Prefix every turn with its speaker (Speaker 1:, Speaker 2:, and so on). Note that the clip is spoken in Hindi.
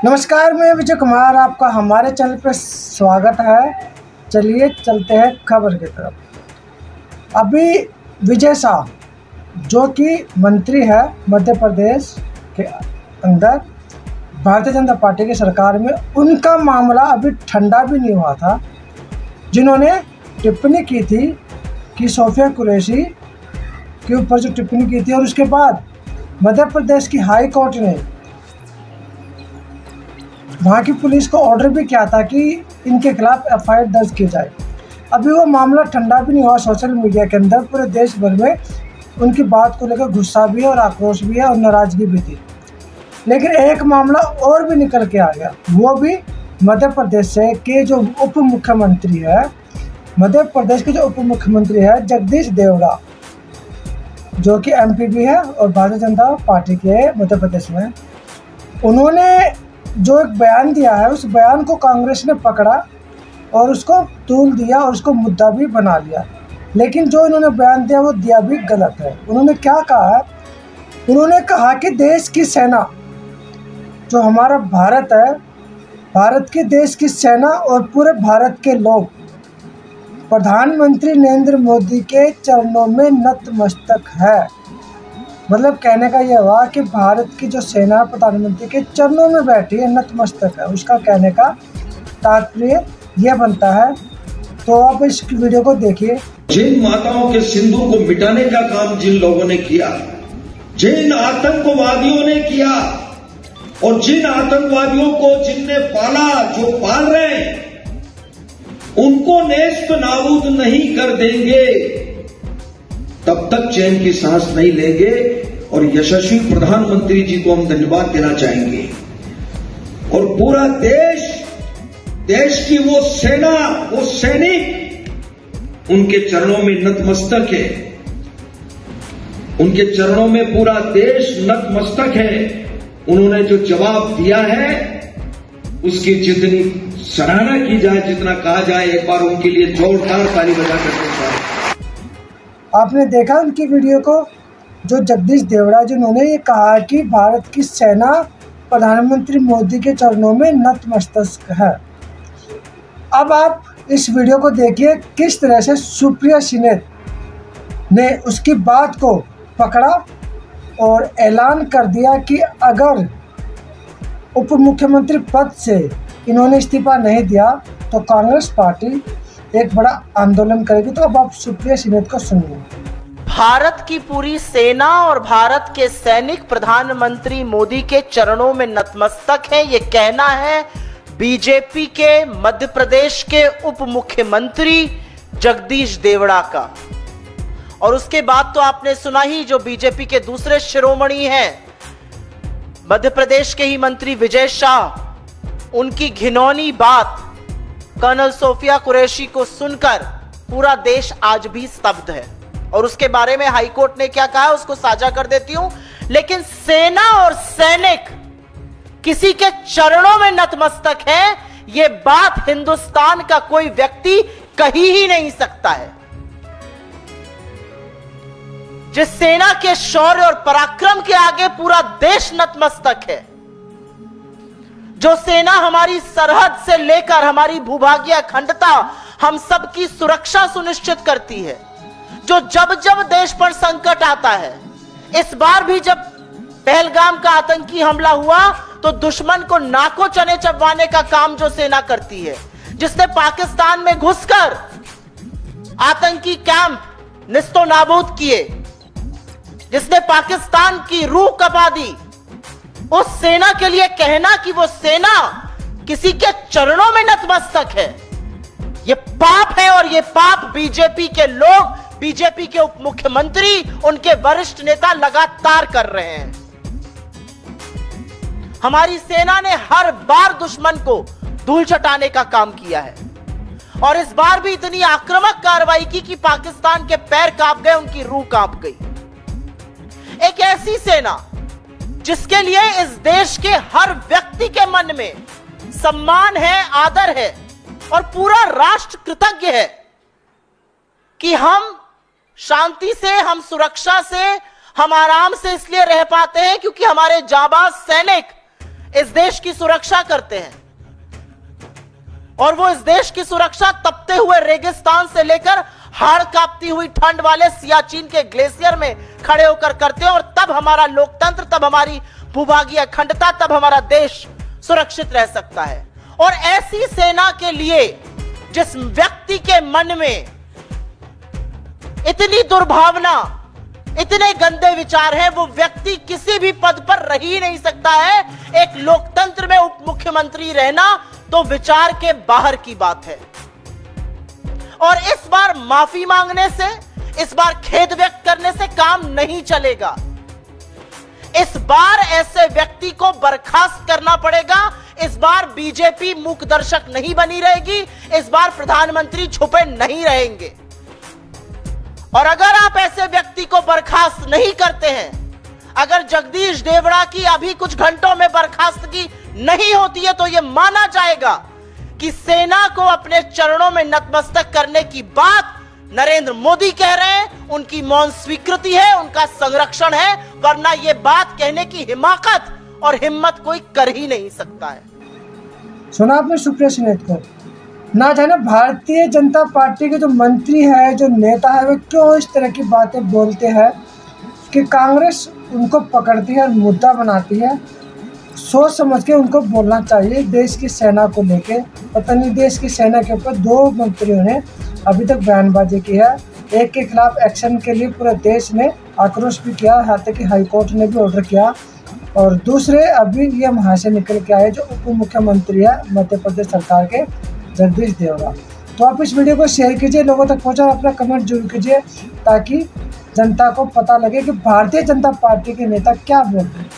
Speaker 1: नमस्कार, मैं विजय कुमार, आपका हमारे चैनल पर स्वागत है। चलिए चलते हैं खबर की तरफ। अभी विजय शाह जो कि मंत्री है मध्य प्रदेश के अंदर भारतीय जनता पार्टी की सरकार में, उनका मामला अभी ठंडा भी नहीं हुआ था। जिन्होंने टिप्पणी की थी कि सोफिया कुरैशी के ऊपर जो टिप्पणी की थी, और उसके बाद मध्य प्रदेश की हाई कोर्ट ने वहाँ की पुलिस को ऑर्डर भी किया था कि इनके खिलाफ एफआईआर दर्ज की जाए। अभी वो मामला ठंडा भी नहीं हुआ। सोशल मीडिया के अंदर पूरे देश भर में उनकी बात को लेकर गुस्सा भी है और आक्रोश भी है और नाराज़गी भी थी। लेकिन एक मामला और भी निकल के आ गया, वो भी मध्य प्रदेश से के जो उप मुख्यमंत्री है, मध्य प्रदेश के जो उप मुख्यमंत्री है जगदीश देवड़ा, जो कि एमपी भी है और भारतीय जनता पार्टी के मध्य प्रदेश में, उन्होंने जो एक बयान दिया है, उस बयान को कांग्रेस ने पकड़ा और उसको तूल दिया और उसको मुद्दा भी बना लिया। लेकिन जो इन्होंने बयान दिया वो दिया भी गलत है। उन्होंने क्या कहा है? उन्होंने कहा कि देश की सेना, जो हमारा भारत है, भारत की देश की सेना और पूरे भारत के लोग प्रधानमंत्री नरेंद्र मोदी के चरणों में नतमस्तक है। मतलब कहने का यह हुआ कि भारत की जो सेना प्रधानमंत्री के चरणों में बैठी है, नतमस्तक है। उसका कहने का तात्पर्य यह बनता है। तो आप इस वीडियो को देखिए।
Speaker 2: जिन माताओं के सिंदूर को मिटाने का काम जिन लोगों ने किया, जिन आतंकवादियों ने किया, और जिन आतंकवादियों को जिनने पाला, जो पाल रहे हैं, उनको नेस्त नाबूद नहीं कर देंगे तब तक चैन की सांस नहीं लेंगे। और यशस्वी प्रधानमंत्री जी को हम धन्यवाद देना चाहेंगे। और पूरा देश की वो सेना, वो सैनिक उनके चरणों में नतमस्तक है। उनके चरणों में पूरा देश नतमस्तक है। उन्होंने जो जवाब दिया है उसकी जितनी सराहना की जाए, जितना कहा जाए, एक बार उनके लिए जोरदार ताली बजा करके चाहे।
Speaker 1: आपने देखा उनकी वीडियो को, जो जगदीश देवड़ा जिन्होंने ये कहा कि भारत की सेना प्रधानमंत्री मोदी के चरणों में नतमस्तक है। अब आप इस वीडियो को देखिए किस तरह से सुप्रिया सिन्हा ने उसकी बात को पकड़ा और ऐलान कर दिया कि अगर उप मुख्यमंत्री पद से इन्होंने इस्तीफा नहीं दिया तो कांग्रेस पार्टी एक बड़ा आंदोलन करेगी। तो अब आप सुप्रिया सिन्हा को सुनिए।
Speaker 3: भारत की पूरी सेना और भारत के सैनिक प्रधानमंत्री मोदी के चरणों में नतमस्तक हैं, ये कहना है बीजेपी के मध्य प्रदेश के उप मुख्यमंत्री जगदीश देवड़ा का। और उसके बाद तो आपने सुना ही, जो बीजेपी के दूसरे शिरोमणि हैं, मध्य प्रदेश के ही मंत्री विजय शाह, उनकी घिनौनी बात कर्नल सोफिया कुरैशी को सुनकर पूरा देश आज भी स्तब्ध है। और उसके बारे में हाईकोर्ट ने क्या कहा है उसको साझा कर देती हूं। लेकिन सेना और सैनिक किसी के चरणों में नतमस्तक है, यह बात हिंदुस्तान का कोई व्यक्ति कही ही नहीं सकता है। जिस सेना के शौर्य और पराक्रम के आगे पूरा देश नतमस्तक है, जो सेना हमारी सरहद से लेकर हमारी भूभागीय अखंडता, हम सबकी सुरक्षा सुनिश्चित करती है, जो जब जब देश पर संकट आता है, इस बार भी जब पहलगाम का आतंकी हमला हुआ तो दुश्मन को नाकों चने चबवाने का काम जो सेना करती है, जिसने पाकिस्तान में घुसकर आतंकी कैंप निस्तो नाबूद किए, जिसने पाकिस्तान की रूह कपा दी, उस सेना के लिए कहना कि वो सेना किसी के चरणों में नतमस्तक है, ये पाप है। और ये पाप बीजेपी के लोग, बीजेपी के उप मुख्यमंत्री, उनके वरिष्ठ नेता लगातार कर रहे हैं। हमारी सेना ने हर बार दुश्मन को धूल चटाने का काम किया है, और इस बार भी इतनी आक्रामक कार्रवाई की कि पाकिस्तान के पैर कांप गए, उनकी रूह कांप गई। एक ऐसी सेना जिसके लिए इस देश के हर व्यक्ति के मन में सम्मान है, आदर है, और पूरा राष्ट्र कृतज्ञ है कि हम शांति से, हम सुरक्षा से, हम आराम से इसलिए रह पाते हैं क्योंकि हमारे जाबाज सैनिक इस देश की सुरक्षा करते हैं, और वो इस देश की सुरक्षा तपते हुए रेगिस्तान से लेकर हाड़ कांपती हुई ठंड वाले सियाचिन के ग्लेशियर में खड़े होकर करते हैं। और तब हमारा लोकतंत्र, तब हमारी भूभागीय अखंडता, तब हमारा देश सुरक्षित रह सकता है। और ऐसी सेना के लिए जिस व्यक्ति के मन में इतनी दुर्भावना, इतने गंदे विचार हैं, वो व्यक्ति किसी भी पद पर रह ही नहीं सकता है। एक लोकतंत्र में उप मुख्यमंत्री रहना तो विचार के बाहर की बात है। और इस बार माफी मांगने से, इस बार खेद व्यक्त करने से काम नहीं चलेगा। इस बार ऐसे व्यक्ति को बर्खास्त करना पड़ेगा। इस बार बीजेपी मूक दर्शक नहीं बनी रहेगी। इस बार प्रधानमंत्री छुपे नहीं रहेंगे। और अगर आप ऐसे व्यक्ति को बर्खास्त नहीं करते हैं, अगर जगदीश देवड़ा की अभी कुछ घंटों में बर्खास्तगी नहीं होती है, तो यह माना जाएगा कि सेना को अपने चरणों में नतमस्तक करने की बात नरेंद्र मोदी कह रहे हैं। उनकी मौन स्वीकृति है, उनका संरक्षण है, वरना यह बात कहने की हिमाकत और हिम्मत कोई कर ही नहीं सकता है।
Speaker 1: सुना आपने सुप्रिया सुलेत को? ना जाने भारतीय जनता पार्टी के जो मंत्री है, जो नेता है, वे क्यों इस तरह की बातें बोलते हैं कि कांग्रेस उनको पकड़ती है और मुद्दा बनाती है। सोच समझ के उनको बोलना चाहिए। देश की सेना को लेके, पता नहीं देश की सेना के ऊपर 2 मंत्रियों ने अभी तक बयानबाजी की है। एक के खिलाफ एक्शन के लिए पूरे देश ने आक्रोश भी किया, यहाँ तक कि हाईकोर्ट ने भी ऑर्डर किया। और दूसरे अभी ये वहाँ से निकल के आए जो उप मुख्यमंत्री है मध्य प्रदेश सरकार के, जगदीश देवड़ा। तो आप इस वीडियो को शेयर कीजिए, लोगों तक पहुँचाओ, अपना कमेंट जरूर कीजिए ताकि जनता को पता लगे कि भारतीय जनता पार्टी के नेता क्या बोल रहे हैं।